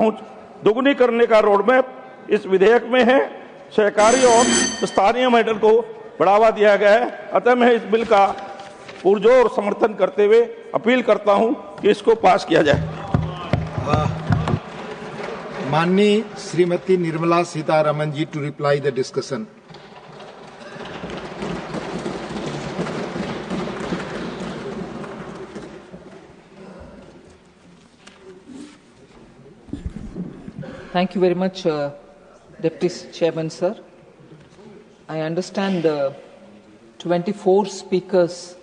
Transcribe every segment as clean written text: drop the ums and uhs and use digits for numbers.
पहुंच दोगुनी करने का रोडमैप इस विधेयक में है। सहकारी और स्थानीय मॉडल को बढ़ावा दिया गया है। अतः मैं इस बिल का पुरजोर समर्थन करते हुए अपील करता हूं कि इसको पास किया जाए। माननीय Shrimati Nirmala Sitharaman ji to reply the discussion. Thank you very much, Deputy Chairman, sir. I understand 24 speakers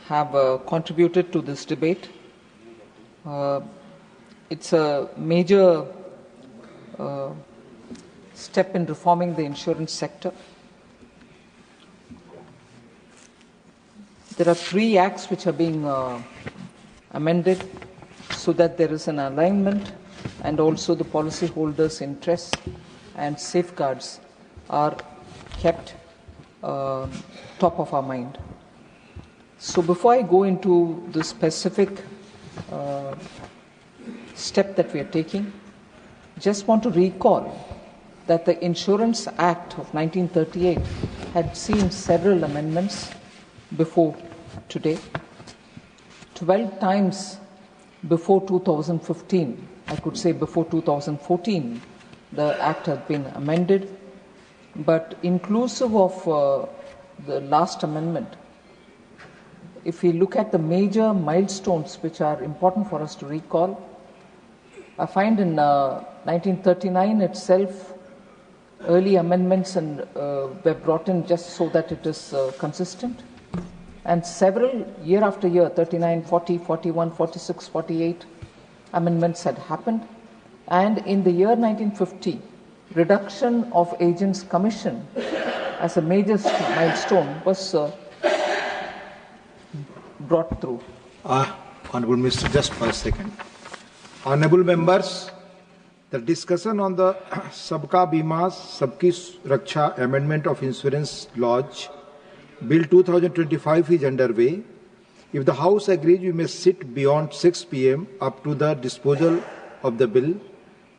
have contributed to this debate. It's a major step in reforming the insurance sector. There are 3 acts which are being amended so that there is an alignment and also the policyholders' interests and safeguards are kept top of our mind. So before I go into the specific step that we are taking, just want to recall that the Insurance Act of 1938 had seen several amendments before today. 12 times before 2015, I could say before 2014, the Act has been amended, but inclusive of the last amendment, if we look at the major milestones which are important for us to recall, I find in 1939 itself, early amendments were brought in just so that it is consistent. And several, year after year, 39, 40, 41, 46, 48, amendments had happened. And in the year 1950, reduction of agents' commission as a major milestone was brought through. Honorable Minister, just for a second. Honorable members, the discussion on the Sabka Bima Sabki Raksha Amendment of Insurance Laws Bill 2025 is underway. If the House agrees, we may sit beyond 6 p.m. up to the disposal of the bill.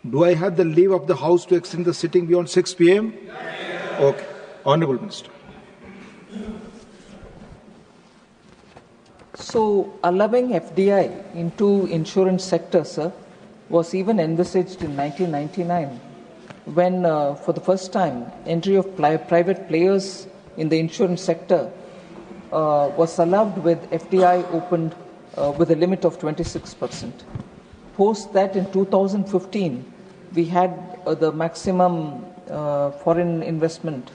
Do I have the leave of the House to extend the sitting beyond 6 p.m.? Okay. Honorable Minister. So, allowing FDI into insurance sector, sir, was even envisaged in 1999 when, for the first time, entry of private players in the insurance sector was allowed with FDI opened with a limit of 26%. Post that in 2015, we had the maximum foreign investment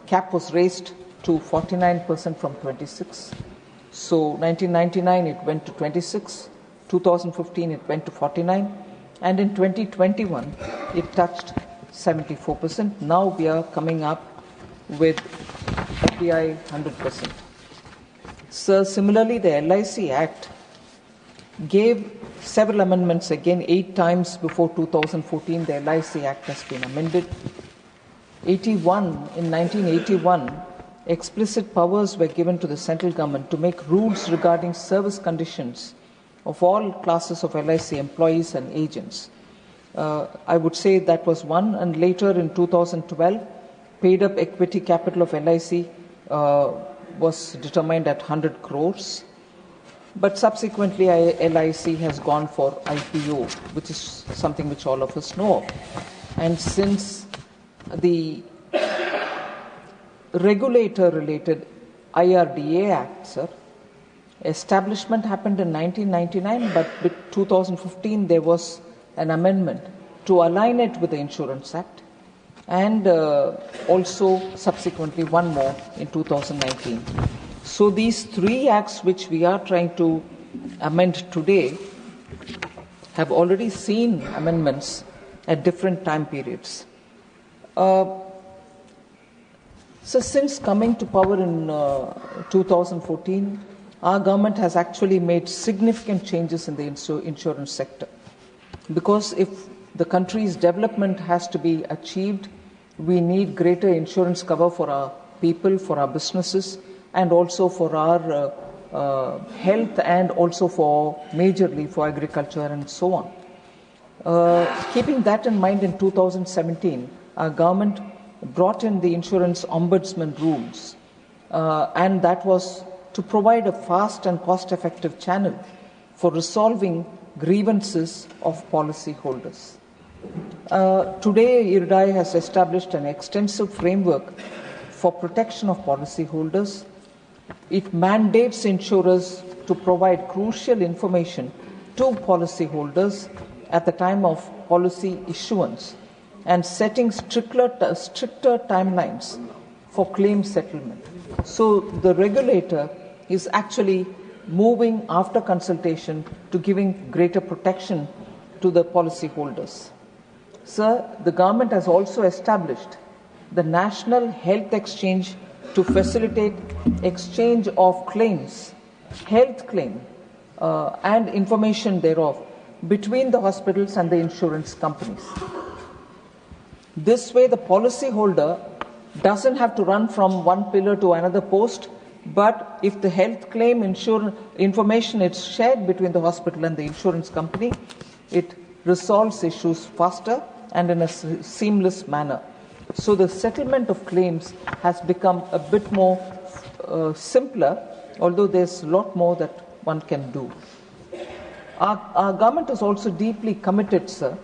cap was raised to 49% from 26. So 1999 it went to 26, 2015 it went to 49, and in 2021 it touched 74%. Now we are coming up with FDI 100%. So similarly, the LIC Act gave several amendments again 8 times before 2014. The LIC Act has been amended. In 1981, explicit powers were given to the central government to make rules regarding service conditions of all classes of LIC employees and agents. I would say that was one, and later in 2012, paid up equity capital of LIC was determined at 100 crores. But subsequently, LIC has gone for IPO, which is something which all of us know of. And since the regulator-related IRDA Act, sir, establishment happened in 1999, but with 2015 there was an amendment to align it with the Insurance Act, and also subsequently one more in 2019. So these 3 acts which we are trying to amend today have already seen amendments at different time periods. So since coming to power in 2014, our government has actually made significant changes in the insurance sector. Because if the country's development has to be achieved, we need greater insurance cover for our people, for our businesses, and also for our health, and also for majorly for agriculture and so on. Keeping that in mind, in 2017, our government brought in the insurance ombudsman rules, and that was to provide a fast and cost-effective channel for resolving grievances of policyholders. Today, IRDAI has established an extensive framework for protection of policyholders. It mandates insurers to provide crucial information to policyholders at the time of policy issuance and setting stricter timelines for claim settlement. So the regulator is actually moving after consultation to giving greater protection to the policyholders. Sir, the government has also established the National Health Exchange to facilitate exchange of claims, health claim, and information thereof between the hospitals and the insurance companies. This way, the policyholder doesn't have to run from one pillar to another post, but if the health claim information is shared between the hospital and the insurance company, it resolves issues faster and in a seamless manner. So the settlement of claims has become a bit more simpler, although there's a lot more that one can do. Our government is also deeply committed, sir,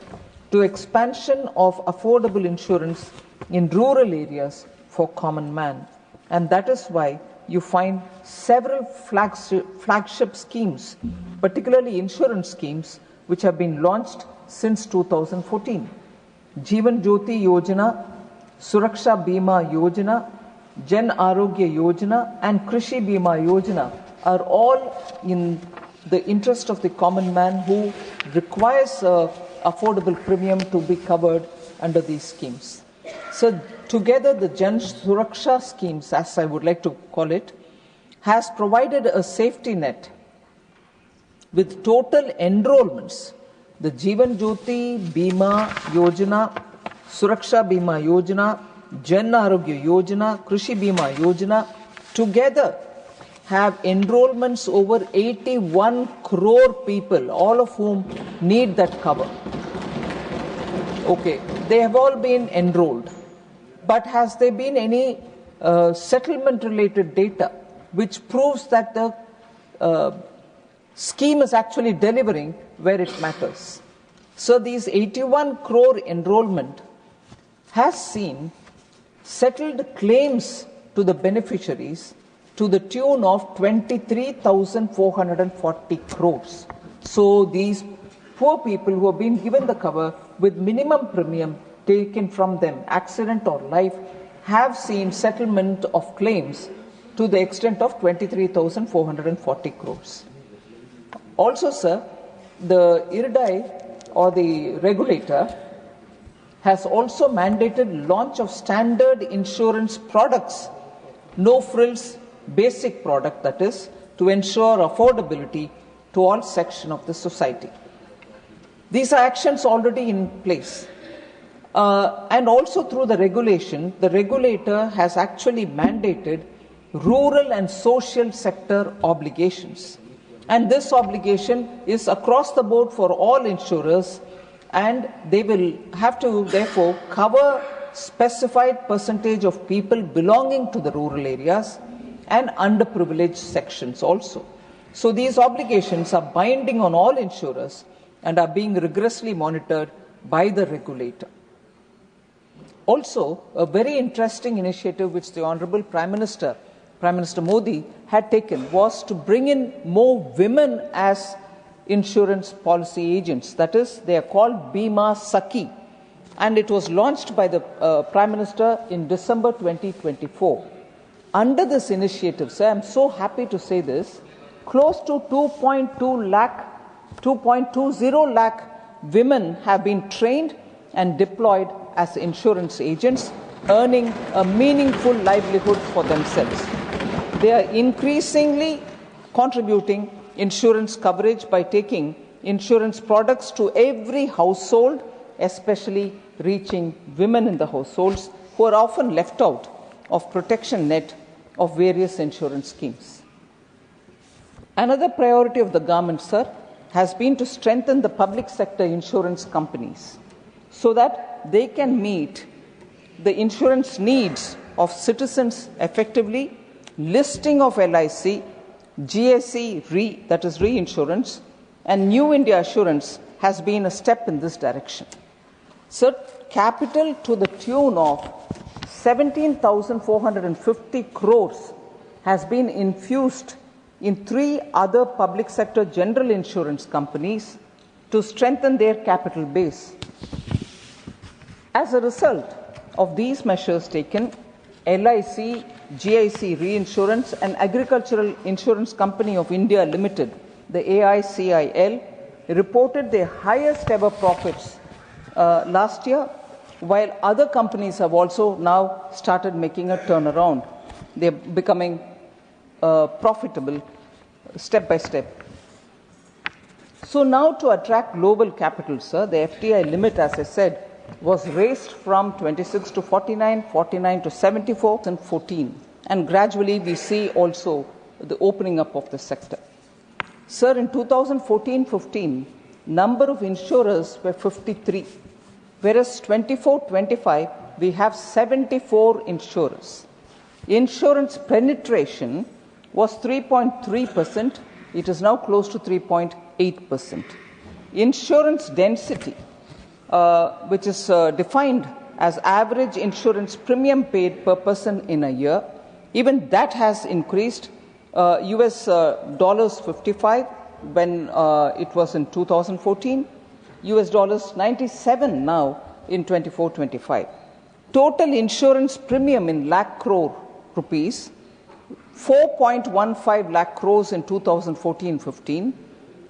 to expansion of affordable insurance in rural areas for common man. And that is why you find several flagship schemes, particularly insurance schemes, which have been launched since 2014. Jeevan Jyoti Yojana, Suraksha Bima Yojana, Jan Arogya Yojana and Krishi Bima Yojana are all in the interest of the common man who requires affordable premium to be covered under these schemes. So together the Jan Suraksha schemes, as I would like to call it, has provided a safety net with total enrollments. The Jeevan Jyoti Bima Yojana, Suraksha Bima Yojana, Jan Arogya Yojana, Krishi Bima Yojana together have enrollments over 81 crore people, all of whom need that cover. Okay, they have all been enrolled. But has there been any settlement-related data which proves that the scheme is actually delivering where it matters? So these 81 crore enrollment has seen settled claims to the beneficiaries to the tune of 23,440 crores. So these poor people who have been given the cover with minimum premium taken from them, accident or life, have seen settlement of claims to the extent of 23,440 crores. Also, sir, the IRDAI or the regulator has also mandated launch of standard insurance products, no frills, basic product, that is, to ensure affordability to all sections of the society. These are actions already in place. And also through the regulation, the regulator has actually mandated rural and social sector obligations. And this obligation is across the board for all insurers, and they will have to therefore cover specified percentage of people belonging to the rural areas and underprivileged sections also. So these obligations are binding on all insurers and are being rigorously monitored by the regulator. Also, a very interesting initiative which the Honorable Prime Minister Modi had taken was to bring in more women as insurance policy agents. That is, they are called Bima Sabki. And it was launched by the Prime Minister in December 2024. Under this initiative, sir, I'm so happy to say this, close to 2.20 lakh women have been trained and deployed as insurance agents, earning a meaningful livelihood for themselves. They are increasingly contributing insurance coverage by taking insurance products to every household, especially reaching women in the households who are often left out of protection net of various insurance schemes. Another priority of the government, sir, has been to strengthen the public sector insurance companies so that they can meet the insurance needs of citizens effectively. Listing of LIC, GSE Re, that is reinsurance, and New India Assurance has been a step in this direction. So, capital to the tune of 17,450 crores has been infused in 3 other public sector general insurance companies to strengthen their capital base. As a result of these measures taken, LIC, GIC Reinsurance and Agricultural Insurance Company of India Limited, the AICIL, reported their highest ever profits last year, while other companies have also now started making a turnaround. They are becoming profitable step by step. So now to attract global capital, sir, the FDI limit, as I said, was raised from 26 to 49, 49 to 74 and 14. And gradually we see also the opening up of the sector. Sir, in 2014-15, number of insurers were 53, whereas 24-25, we have 74 insurers. Insurance penetration was 3.3%. It is now close to 3.8%. Insurance density, which is defined as average insurance premium paid per person in a year, even that has increased. US dollars 55 when it was in 2014, US dollars 97 now in 24-25. Total insurance premium in lakh crore rupees, 4.15 lakh crores in 2014-15.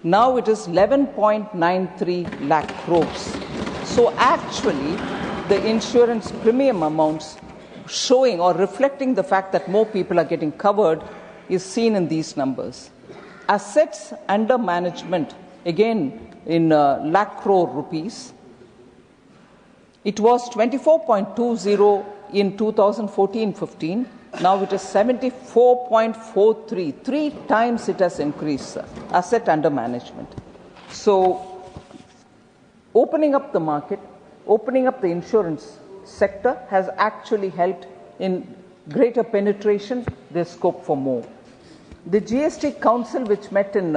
Now it is 11.93 lakh crores. So actually, the insurance premium amounts showing or reflecting the fact that more people are getting covered is seen in these numbers. Assets under management, again in lakh crore rupees, it was 24.20 in 2014-15. Now it is 74.43. 3 times it has increased, sir, asset under management. So, opening up the market, opening up the insurance sector has actually helped in greater penetration. There's scope for more. The GST Council, which met in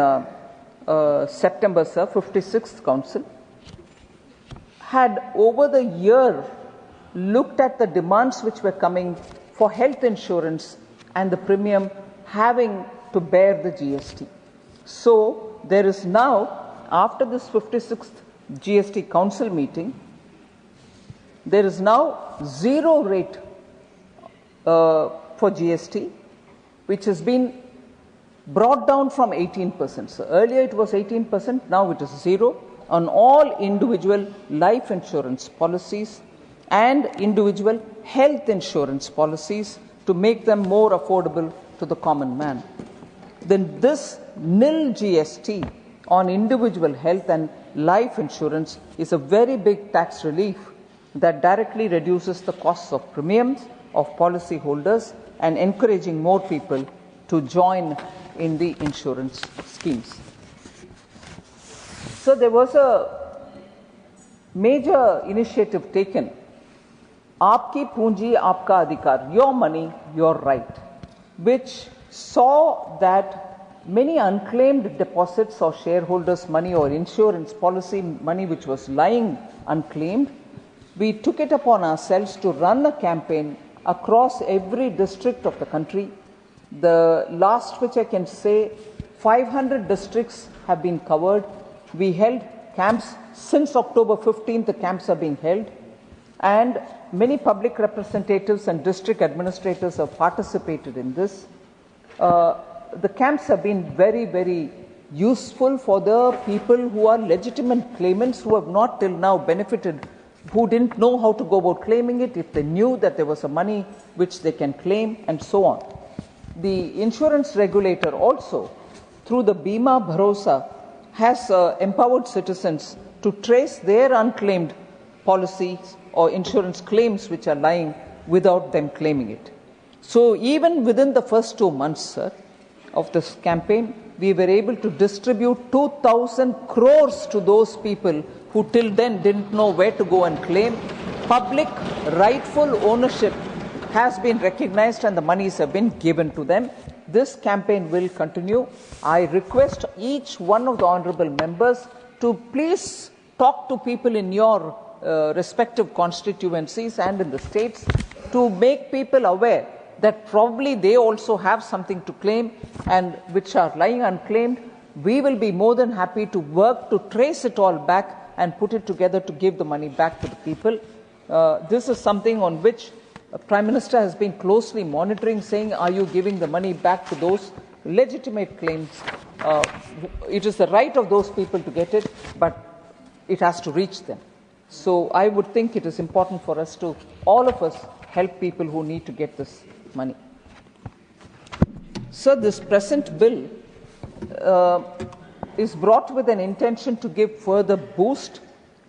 September, sir, 56th Council, had over the year looked at the demands which were coming for health insurance and the premium having to bear the GST. So there is now, after this 56th GST Council meeting, there is now 0 rate for GST, which has been brought down from 18%. So earlier it was 18%, now it is 0 on all individual life insurance policies and individual health insurance policies to make them more affordable to the common man. Then this nil GST on individual health and life insurance is a very big tax relief that directly reduces the costs of premiums of policy holders and encouraging more people to join in the insurance schemes. So there was a major initiative taken, Aapki Poonji Aapka Adhikar, your money, your right, which saw that many unclaimed deposits or shareholders' money or insurance policy money which was lying unclaimed, we took it upon ourselves to run a campaign across every district of the country. The last which I can say, 500 districts have been covered. We held camps since October 15th, the camps are being held, and many public representatives and district administrators have participated in this. The camps have been very, very useful for the people who are legitimate claimants who have not till now benefited, who didn't know how to go about claiming it, if they knew that there was a money which they can claim, and so on. The insurance regulator also, through the Bima Bharosa, has empowered citizens to trace their unclaimed policies or insurance claims which are lying without them claiming it. So even within the first 2 months, sir, of this campaign, we were able to distribute 2,000 crores to those people who till then didn't know where to go and claim. Public rightful ownership has been recognized and the monies have been given to them. This campaign will continue. I request each one of the honorable members to please talk to people in your respective constituencies and in the states to make people aware that probably they also have something to claim and which are lying unclaimed. We will be more than happy to work to trace it all back and put it together to give the money back to the people. This is something on which the Prime Minister has been closely monitoring, saying, are you giving the money back to those legitimate claims? It is the right of those people to get it, but it has to reach them. So I would think it is important for us to, all of us, help people who need to get this money. So this present bill is brought with an intention to give further boost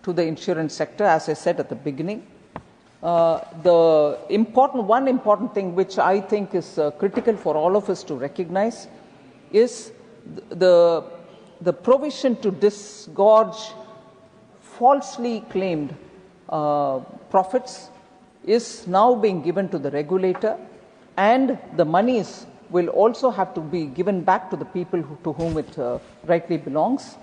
to the insurance sector, as I said at the beginning. One important thing which I think is critical for all of us to recognize is the provision to disgorge falsely claimed profits is now being given to the regulator, and the monies will also have to be given back to the people to whom it rightly belongs.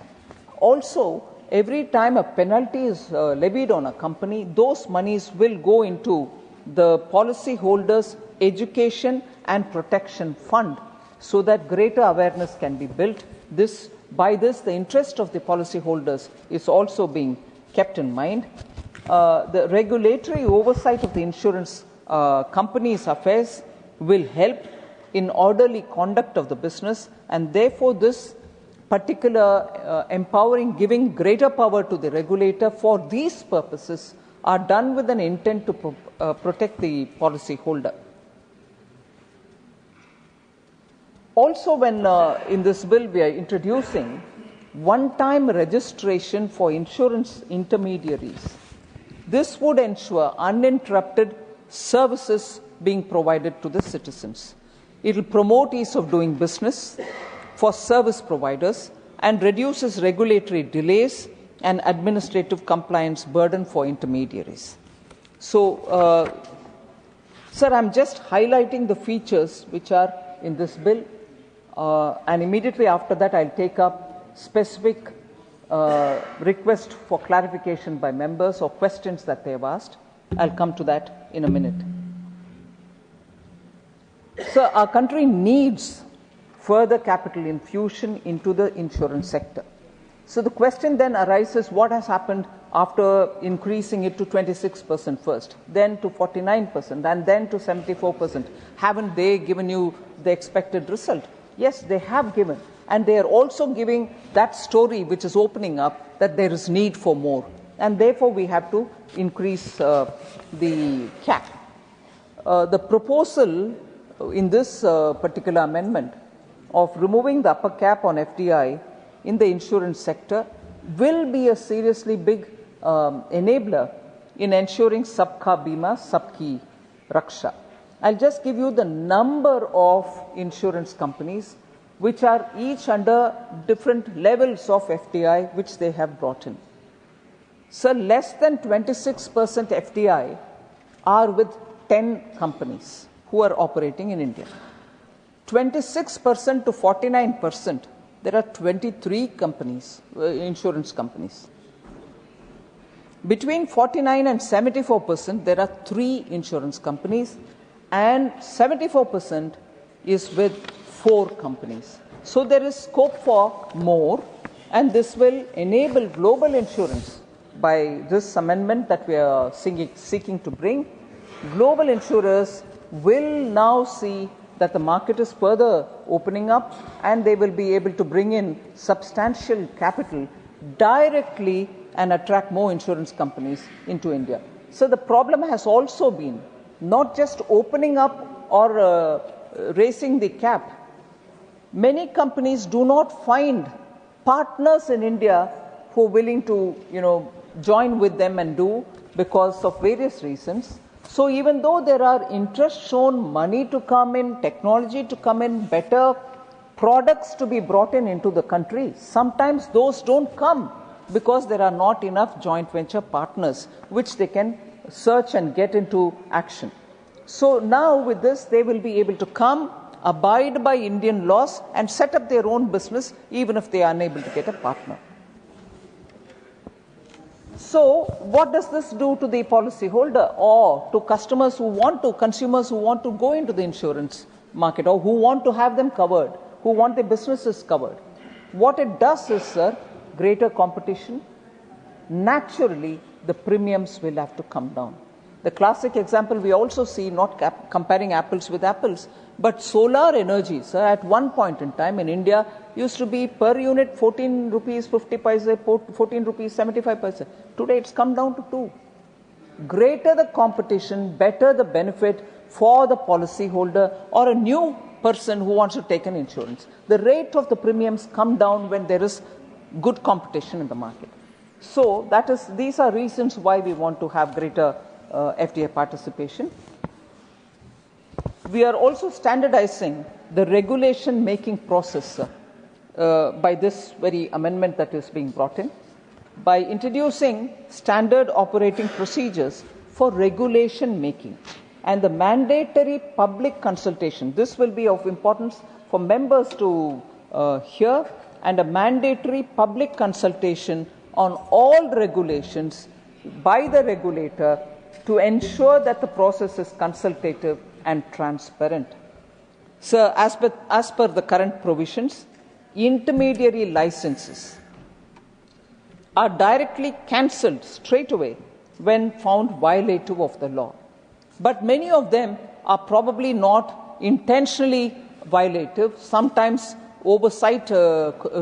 Also, every time a penalty is levied on a company, those monies will go into the policyholders' education and protection fund so that greater awareness can be built. By this, the interest of the policyholders is also being kept in mind. The regulatory oversight of the insurance companies' affairs will help in orderly conduct of the business, and therefore this particular giving greater power to the regulator for these purposes are done with an intent to protect the policyholder. Also, when in this bill we are introducing one-time registration for insurance intermediaries, this would ensure uninterrupted services being provided to the citizens. It will promote ease of doing business for service providers and reduces regulatory delays and administrative compliance burden for intermediaries. So, sir, I'm just highlighting the features which are in this bill, and immediately after that I'll take up specific request for clarification by members or questions that they have asked. I'll come to that in a minute. So our country needs further capital infusion into the insurance sector. So the question then arises, what has happened after increasing it to 26% first, then to 49%, and then to 74%? Haven't they given you the expected result? Yes, they have given. And they are also giving that story which is opening up that there is need for more. And therefore, we have to increase the cap. The proposal in this particular amendment of removing the upper cap on FDI in the insurance sector will be a seriously big enabler in ensuring Sabka Bima Sabki Raksha. I'll just give you the number of insurance companies which are each under different levels of FDI which they have brought in. So less than 26% FDI are with 10 companies who are operating in India. 26% to 49%, there are 23 companies, insurance companies. Between 49 and 74%, there are 3 insurance companies, and 74% is with 4 companies. So there is scope for more, and this will enable global insurance by this amendment that we are seeking to bring. Global insurers will now see that the market is further opening up, and they will be able to bring in substantial capital directly and attract more insurance companies into India. So the problem has also been not just opening up or raising the cap. Many companies do not find partners in India who are willing to, join with them and do because of various reasons. So even though there are interest shown, money to come in, technology to come in, better products to be brought into the country, sometimes those don't come because there are not enough joint venture partners which they can search and get into action. So now with this, they will be able to come, abide by Indian laws and set up their own business even if they are unable to get a partner. So what does this do to the policyholder or to customers consumers who want to go into the insurance market or who want to have them covered, who want their businesses covered? What it does is, sir, greater competition. Naturally, the premiums will have to come down. The classic example we also see, not comparing apples with apples, but solar energy, sir, at one point in time in India used to be per unit 14 rupees 50 paise, 14 rupees 75 paise. Today it's come down to 2. Greater the competition, better the benefit for the policyholder or a new person who wants to take an insurance. The rate of the premiums come down when there is good competition in the market. So these are reasons why we want to have greater FDI participation. We are also standardizing the regulation making process by this very amendment that is being brought in, by introducing standard operating procedures for regulation making and the mandatory public consultation. This will be of importance for members to hear, and a mandatory public consultation on all regulations by the regulator to ensure that the process is consultative and transparent. Sir, as per the current provisions, intermediary licenses are directly cancelled straight away when found violative of the law. But many of them are probably not intentionally violative. Sometimes oversight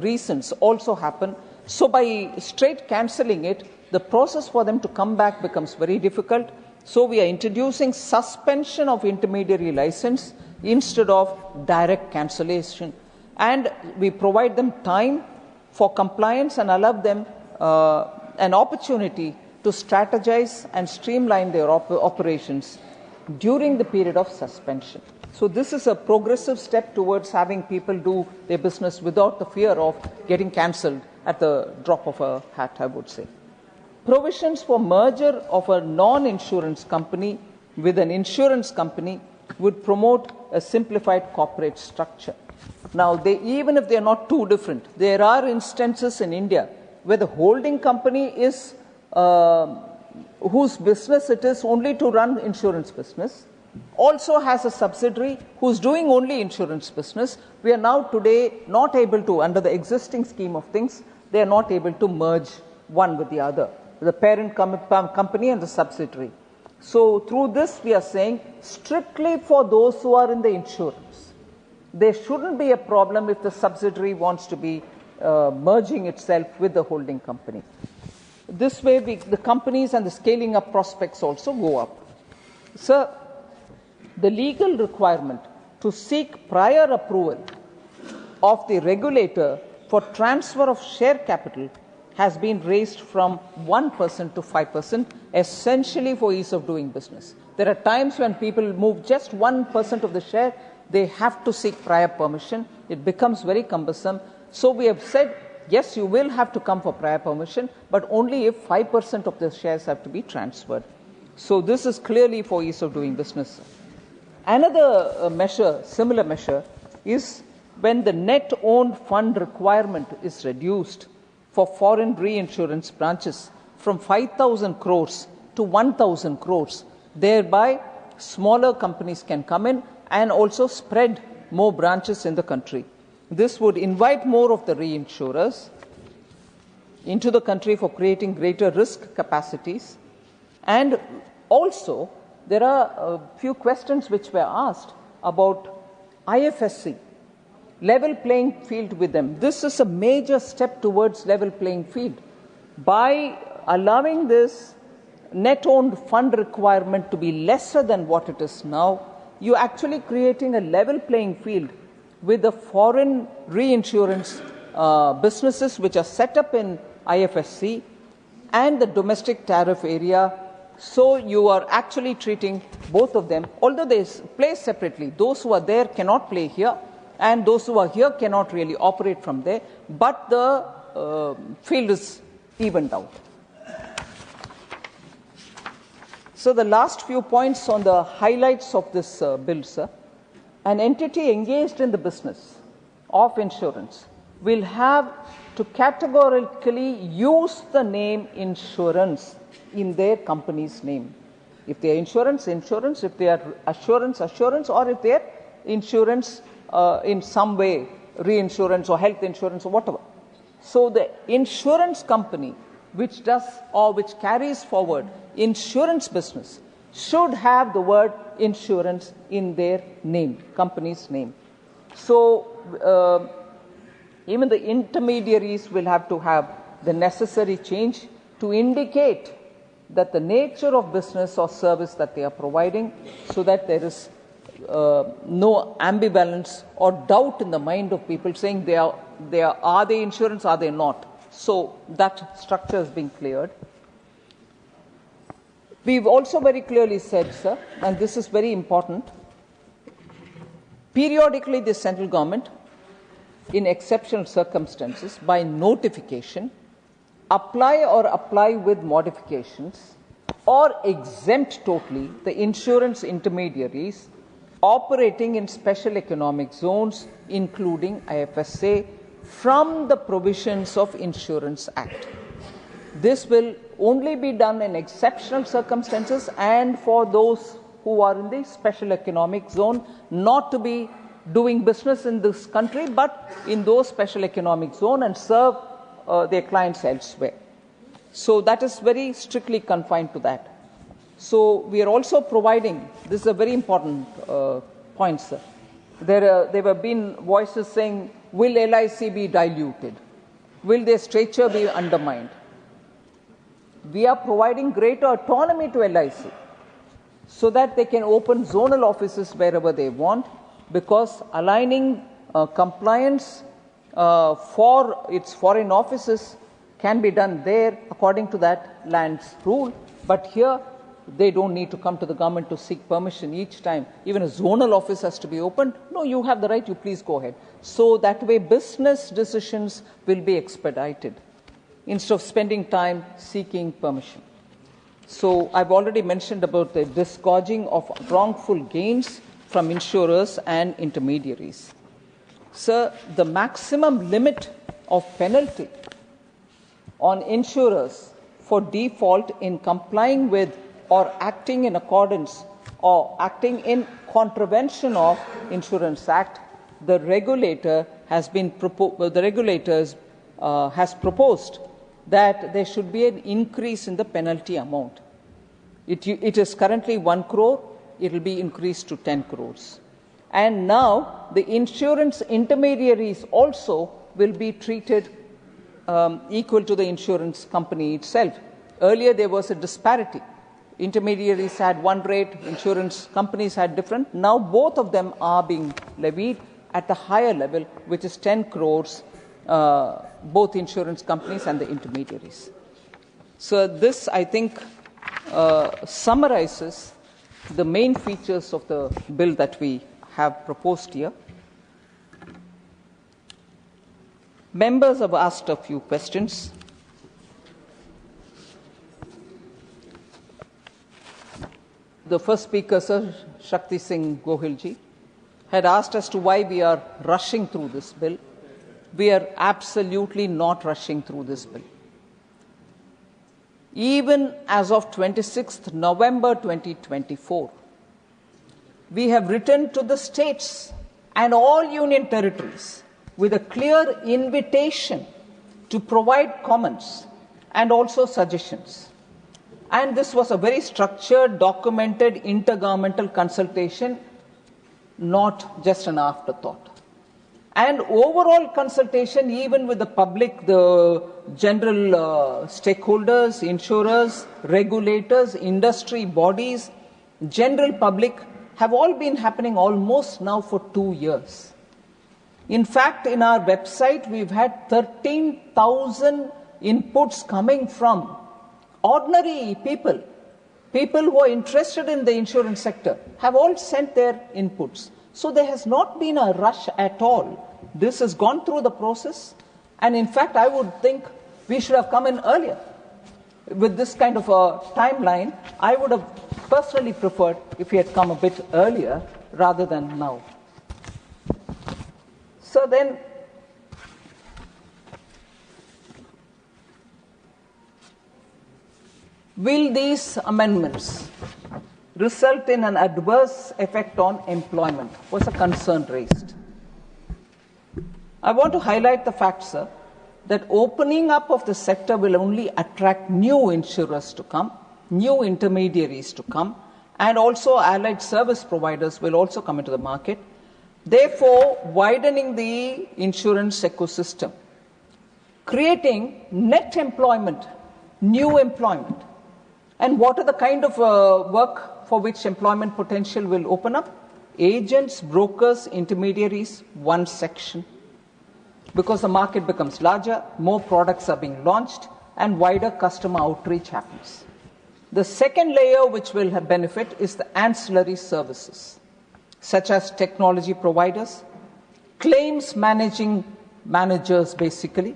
reasons also happen. So by straight cancelling it, the process for them to come back becomes very difficult. So we are introducing suspension of intermediary license instead of direct cancellation. And we provide them time for compliance and allow them an opportunity to strategize and streamline their operations during the period of suspension. So this is a progressive step towards having people do their business without the fear of getting cancelled at the drop of a hat, I would say. Provisions for merger of a non-insurance company with an insurance company would promote a simplified corporate structure. Now, even if they are not too different, there are instances in India where the holding company is whose business it is only to run insurance business, also has a subsidiary who's doing only insurance business. We are now today not able to, under the existing scheme of things, they are not able to merge one with the other, the parent company and the subsidiary. So through this we are saying strictly for those who are in the insurance, there shouldn't be a problem if the subsidiary wants to be merging itself with the holding company. This way the companies and the scaling up prospects also go up. Sir, the legal requirement to seek prior approval of the regulator for transfer of share capital has been raised from 1% to 5%, essentially for ease of doing business. There are times when people move just 1% of the share, they have to seek prior permission. It becomes very cumbersome. So we have said, yes, you will have to come for prior permission, but only if 5% of the shares have to be transferred. So this is clearly for ease of doing business. Another measure, similar measure, is when the net owned fund requirement is reduced for foreign reinsurance branches from 5,000 crores to 1,000 crores. Thereby, smaller companies can come in and also spread more branches in the country. This would invite more of the reinsurers into the country for creating greater risk capacities. And also, there are a few questions which were asked about IFSC, level playing field with them. This is a major step towards level playing field. By allowing this net owned fund requirement to be lesser than what it is now, you're actually creating a level playing field with the foreign reinsurance businesses which are set up in IFSC and the domestic tariff area. So you are actually treating both of them, although they play separately. Those who are there cannot play here, and those who are here cannot really operate from there, but the field is evened out. So the last few points on the highlights of this bill, sir. An entity engaged in the business of insurance will have to categorically use the name insurance in their company's name. If they are insurance, insurance. If they are assurance, assurance. Or if they are insurance in some way, reinsurance or health insurance or whatever. So the insurance company which does or which carries forward insurance business should have the word insurance in their name, company's name. So even the intermediaries will have to have the necessary change to indicate that the nature of business or service that they are providing, so that there is no ambivalence or doubt in the mind of people saying are they insurance, are they not? So that structure is being cleared. We've also very clearly said, sir, and this is very important, periodically the central government, in exceptional circumstances, by notification, apply with modifications or exempt totally the insurance intermediaries operating in special economic zones, including IFSA, from the provisions of Insurance Act. This will only be done in exceptional circumstances and for those who are in the special economic zone, not to be doing business in this country, but in those special economic zone and serve their clients elsewhere. So that is very strictly confined to that. So we are also providing, this is a very important point, sir. There have been voices saying, will LIC be diluted? Will their stature be undermined? We are providing greater autonomy to LIC so that they can open zonal offices wherever they want, because aligning compliance for its foreign offices can be done there according to that land's rule. But here, they don't need to come to the government to seek permission each time. Even a zonal office has to be opened. No, you have the right, you please go ahead. So that way business decisions will be expedited instead of spending time seeking permission. So I've already mentioned about the disgorging of wrongful gains from insurers and intermediaries. Sir, the maximum limit of penalty on insurers for default in complying with or acting in accordance or acting in contravention of Insurance Act, the regulator has proposed that there should be an increase in the penalty amount. It is currently 1 crore, it will be increased to 10 crores. And now the insurance intermediaries also will be treated equal to the insurance company itself. Earlier there was a disparity. Intermediaries had one rate, insurance companies had different. Now both of them are being levied at a higher level, which is 10 crores, both insurance companies and the intermediaries. So this, I think, summarizes the main features of the bill that we have proposed here. Members have asked a few questions. The first speaker, Sir Shakti Singh Gohilji, had asked as to why we are rushing through this bill. We are absolutely not rushing through this bill. Even as of 26th November 2024, we have written to the states and all union territories with a clear invitation to provide comments and also suggestions. And this was a very structured, documented, intergovernmental consultation, not just an afterthought. And overall consultation, even with the public, the general stakeholders, insurers, regulators, industry bodies, general public, have all been happening almost now for 2 years. In fact, in our website, we've had 13,000 inputs coming from ordinary people who are interested in the insurance sector, have all sent their inputs. So there has not been a rush at all. This has gone through the process, and in fact, I would think we should have come in earlier. With this kind of a timeline, I would have personally preferred if we had come a bit earlier rather than now. So then, will these amendments result in an adverse effect on employment? Was a concern raised. I want to highlight the fact, sir, that opening up of the sector will only attract new insurers to come, new intermediaries to come, and also allied service providers will also come into the market, therefore widening the insurance ecosystem, creating net employment, new employment. And what are the kind of work for which employment potential will open up? Agents, brokers, intermediaries, one section. Because the market becomes larger, more products are being launched, and wider customer outreach happens. The second layer which will have benefit is the ancillary services, such as technology providers, claims managers basically,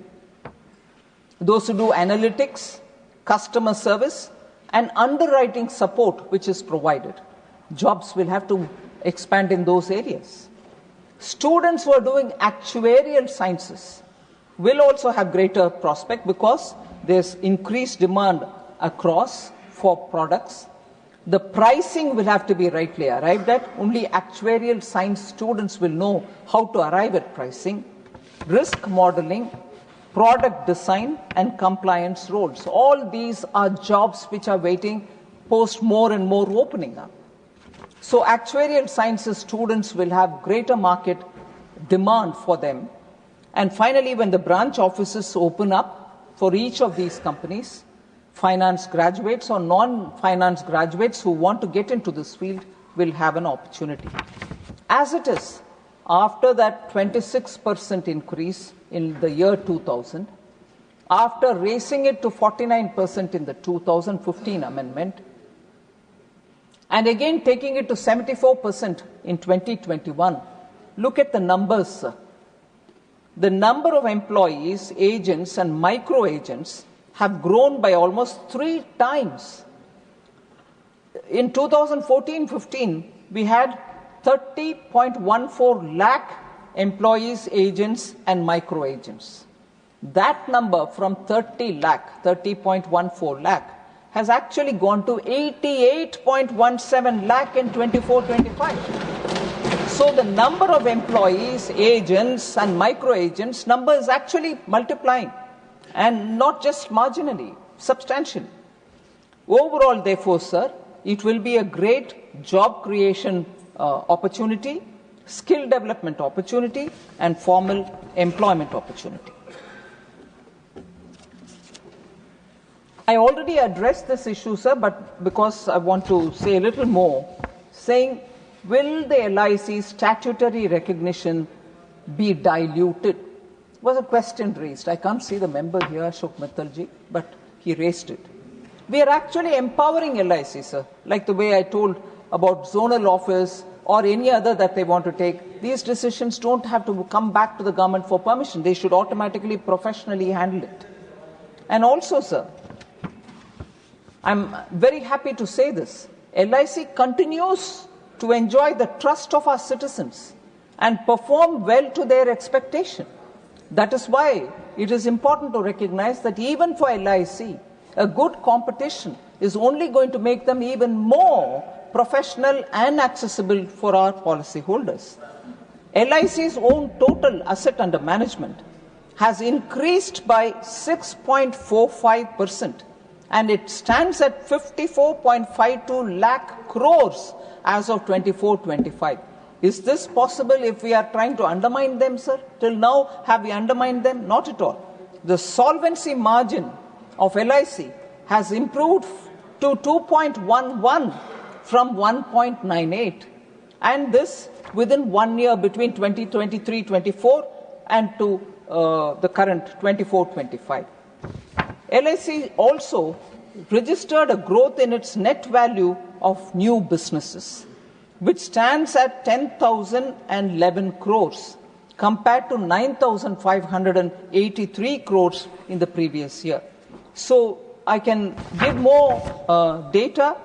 those who do analytics, customer service, and underwriting support which is provided. Jobs will have to expand in those areas. Students who are doing actuarial sciences will also have greater prospect because there's increased demand across for products. The pricing will have to be rightly arrived at. Only actuarial science students will know how to arrive at pricing. Risk modeling, product design, and compliance roles. All these are jobs which are waiting post more and more opening up. So actuarial sciences students will have greater market demand for them. And finally, when the branch offices open up for each of these companies, finance graduates or non-finance graduates who want to get into this field will have an opportunity. As it is, after that 26% increase in the year 2000, after raising it to 49% in the 2015 amendment, and again taking it to 74% in 2021, look at the numbers, sir. The number of employees, agents, and micro agents have grown by almost 3 times. In 2014-15, we had 30.14 lakh employees, agents, and micro agents. That number from 30.14 lakh, has actually gone to 88.17 lakh in 24-25. So the number of employees, agents, and micro agents number is actually multiplying, and not just marginally, substantially. Overall, therefore, sir, it will be a great job creation opportunity, skill development opportunity, and formal employment opportunity. I already addressed this issue, sir, but because I want to say a little more, saying, will the LIC statutory recognition be diluted? Was a question raised. I can't see the member here, Ashok Mittalji, but he raised it. We are actually empowering LIC, sir, like the way I told about zonal office or any other that they want to take. These decisions don't have to come back to the government for permission. They should automatically, professionally handle it. And also, sir, I'm very happy to say this. LIC continues to enjoy the trust of our citizens and perform well to their expectation. That is why it is important to recognize that even for LIC, a good competition is only going to make them even more professional and accessible for our policyholders. LIC's own total asset under management has increased by 6.45%. And it stands at 54.52 lakh crores as of 24-25. Is this possible if we are trying to undermine them, sir? Till now, have we undermined them? Not at all. The solvency margin of LIC has improved to 2.11 from 1.98. And this within 1 year between 2023-24 and to the current 24-25. LIC also registered a growth in its net value of new businesses. which stands at 10,011 crores compared to 9,583 crores in the previous year. So I can give more data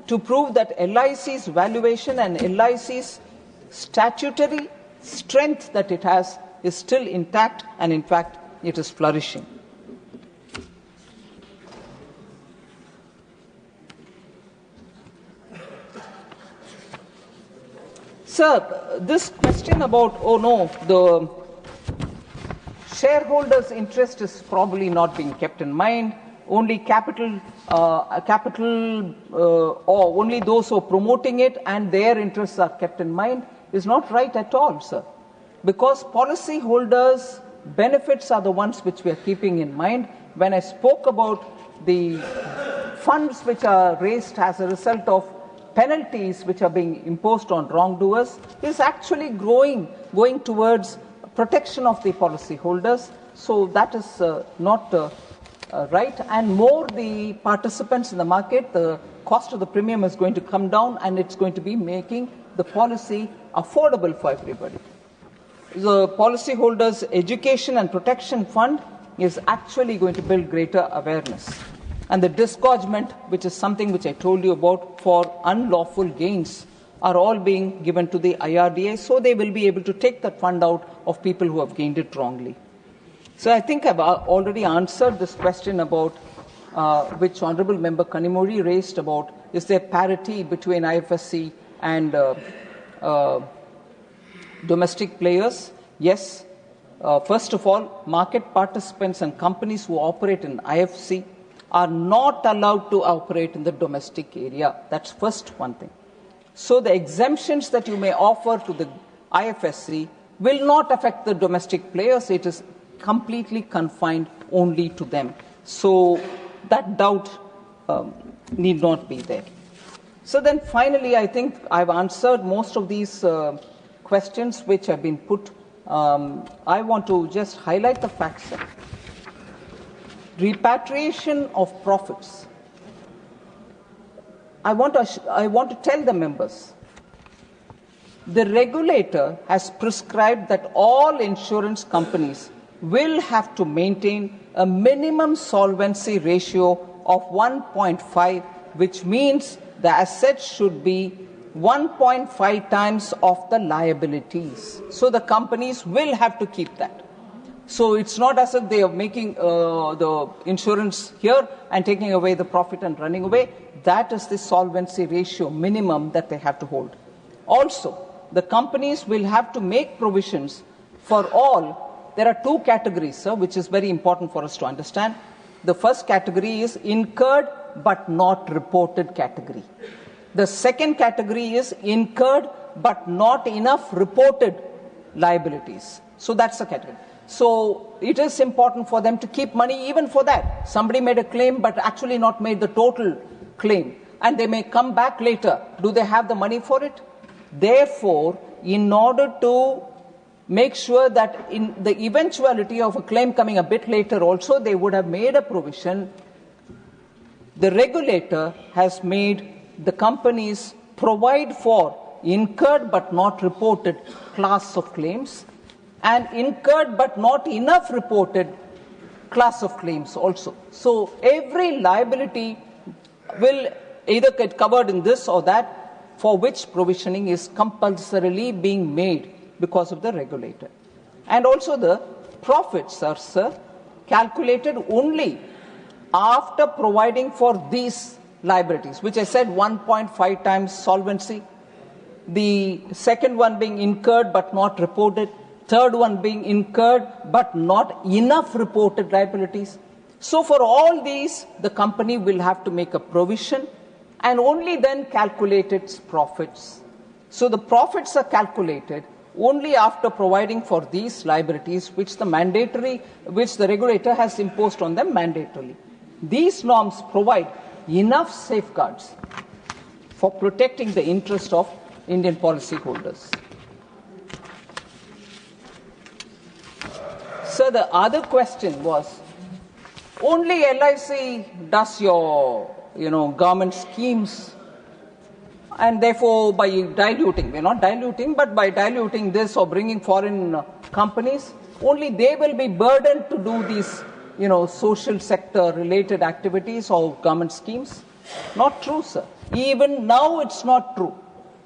to prove that LIC's valuation and LIC's statutory strength that it has is still intact, and in fact it is flourishing. Sir, this question about, oh no, the shareholders' interest is probably not being kept in mind, only capital or only those who are promoting it and their interests are kept in mind, is not right at all, sir. Because policyholders' benefits are the ones which we are keeping in mind. When I spoke about the funds which are raised as a result of penalties which are being imposed on wrongdoers, is actually going towards protection of the policyholders. So that is not right. And more the participants in the market, the cost of the premium is going to come down, and it's going to be making the policy affordable for everybody. The policyholders' education and protection fund is actually going to build greater awareness. And the disgorgement, which is something which I told you about for unlawful gains, are all being given to the IRDA, so they will be able to take that fund out of people who have gained it wrongly. So I think I've already answered this question about which Honourable Member Kanimuri raised about, is there parity between IFSC and domestic players? Yes. First of all, market participants and companies who operate in IFC are not allowed to operate in the domestic area. That's first one thing. So the exemptions that you may offer to the IFSC will not affect the domestic players. It is completely confined only to them. So that doubt need not be there. So then finally, I think I've answered most of these questions which have been put. I want to just highlight the facts. Repatriation of profits. I want to tell the members, the regulator has prescribed that all insurance companies will have to maintain a minimum solvency ratio of 1.5, which means the assets should be 1.5 times of the liabilities. So the companies will have to keep that. So it's not as if they are making the insurance here and taking away the profit and running away. That is the solvency ratio minimum that they have to hold. Also, the companies will have to make provisions for all. There are two categories, sir, which is very important for us to understand. The first category is incurred but not reported category. The second category is incurred but not enough reported liabilities. So that's the category. So it is important for them to keep money even for that. Somebody made a claim but actually not made the total claim, and they may come back later. Do they have the money for it? Therefore, in order to make sure that in the eventuality of a claim coming a bit later also, they would have made a provision. The regulator has made the companies provide for incurred but not reported class of claims, and incurred but not enough reported class of claims also. So every liability will either get covered in this or that, for which provisioning is compulsorily being made because of the regulator. And also the profits are, sir, calculated only after providing for these liabilities, which I said 1.5 times solvency, the second one being incurred but not reported, third one being incurred but not enough reported liabilities. So for all these, the company will have to make a provision and only then calculate its profits. So the profits are calculated only after providing for these liabilities, which the regulator has imposed on them mandatorily. These norms provide enough safeguards for protecting the interest of Indian policyholders. So the other question was, only LIC does your, government schemes. and therefore by diluting, we're not diluting, but by diluting this or bringing foreign companies, only they will be burdened to do these, social sector related activities or government schemes. Not true, sir. Even now it's not true.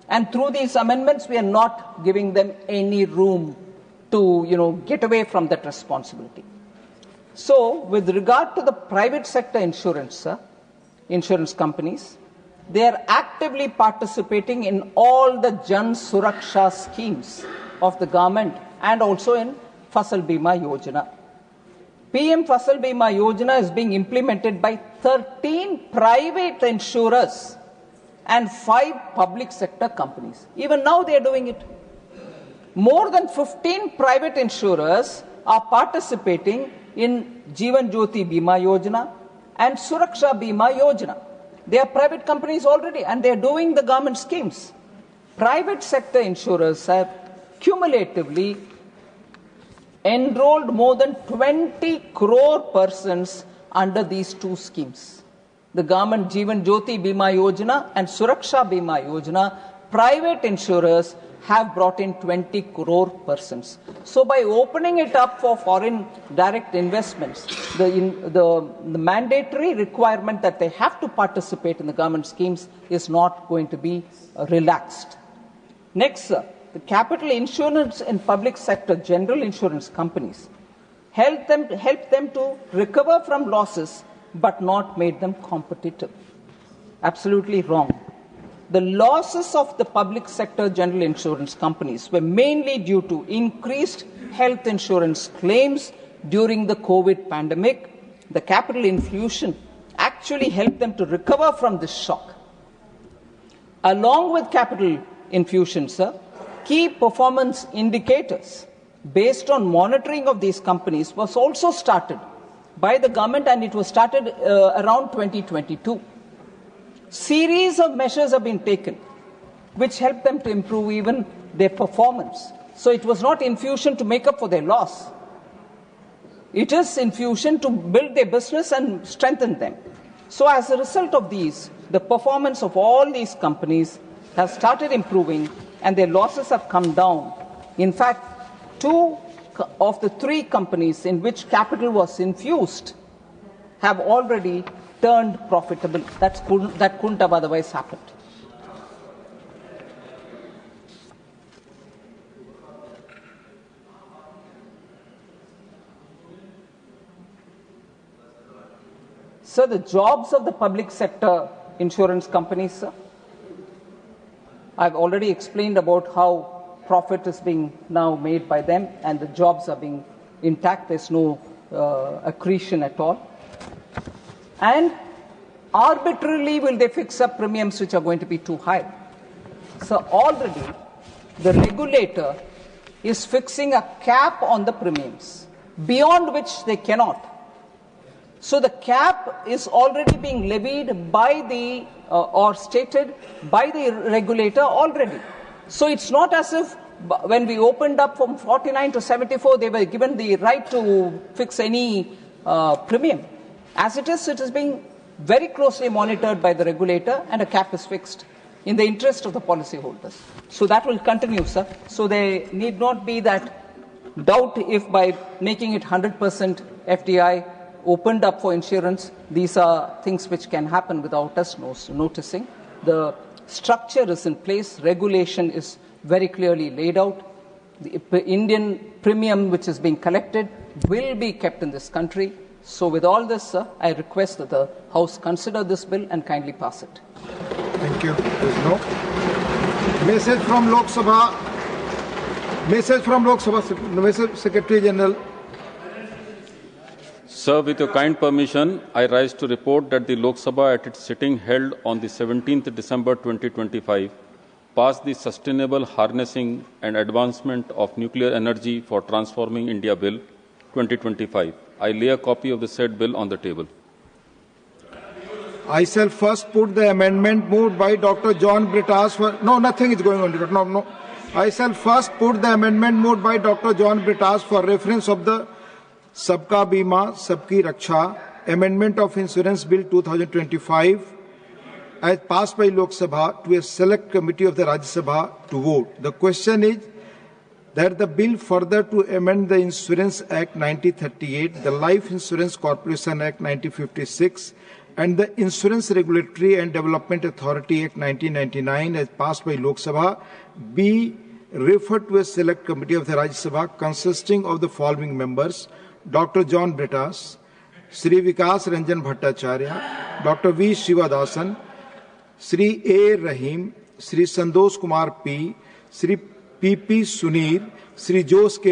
And through these amendments, we are not giving them any room to, get away from that responsibility. So, with regard to the private sector insurance, sir, insurance companies, they are actively participating in all the Jan Suraksha schemes of the government and also in Fasal Bima Yojana. PM Fasal Bima Yojana is being implemented by 13 private insurers and 5 public sector companies. Even now they are doing it. More than 15 private insurers are participating in Jeevan Jyoti Bima Yojana and Suraksha Bima Yojana. They are private companies already and they are doing the government schemes. Private sector insurers have cumulatively enrolled more than 20 crore persons under these 2 schemes. The government Jeevan Jyoti Bima Yojana and Suraksha Bima Yojana, private insurers have brought in 20 crore persons. So by opening it up for foreign direct investments, the mandatory requirement that they have to participate in the government schemes is not going to be relaxed. Next, sir, the capital insurance and public sector general insurance companies help them to recover from losses but not made them competitive. Absolutely wrong. The losses of the public sector general insurance companies were mainly due to increased health insurance claims during the COVID pandemic. The capital infusion actually helped them to recover from this shock. Along with capital infusion, sir, key performance indicators based on monitoring of these companies was also started by the government, and it was started around 2022. Series of measures have been taken which help them to improve even their performance. So it was not infusion to make up for their loss. It is infusion to build their business and strengthen them. So as a result of these, the performance of all these companies has started improving and their losses have come down. In fact, 2 of the 3 companies in which capital was infused have already turned profitable. That couldn't have otherwise happened. So the jobs of the public sector insurance companies, sir, I've already explained about how profit is being now made by them and the jobs are being intact. There's no accretion at all. And arbitrarily will they fix up premiums which are going to be too high. So already the regulator is fixing a cap on the premiums, beyond which they cannot. So the cap is already being levied by the, or stated by the regulator already. So it's not as if when we opened up from 49 to 74, they were given the right to fix any premium. As it is being very closely monitored by the regulator and a cap is fixed in the interest of the policyholders. So that will continue, sir. So there need not be that doubt if by making it 100% FDI opened up for insurance, these are things which can happen without us noticing. The structure is in place, regulation is very clearly laid out. The Indian premium which is being collected will be kept in this country. So with all this, sir, I request that the House consider this bill and kindly pass it. Thank you. There is no message from Lok Sabha. Message from Lok Sabha, Secretary General. Sir, with your kind permission, I rise to report that the Lok Sabha at its sitting held on the 17th December 2025 passed the Sustainable Harnessing and Advancement of Nuclear Energy for Transforming India Bill 2025. I lay a copy of the said bill on the table. I shall first put the amendment moved by Dr. John Britas for... No, nothing is going on. No. I shall first put the amendment moved by Dr. John Britas for reference of the Sabka Bima Sabki Raksha Amendment of Insurance Bill 2025 as passed by Lok Sabha to a select committee of the Rajya Sabha to vote. The question is that the bill further to amend the Insurance Act 1938, the Life Insurance Corporation Act 1956, and the Insurance Regulatory and Development Authority Act 1999 as passed by Lok Sabha be referred to a select committee of the Rajya Sabha consisting of the following members: Dr. John Britas, Sri Vikas Ranjan Bhattacharya, Dr. V. Shivadasan, Sri A. Rahim, Sri Sandosh Kumar P, Sri P. P. Sunir, Sri Jose K.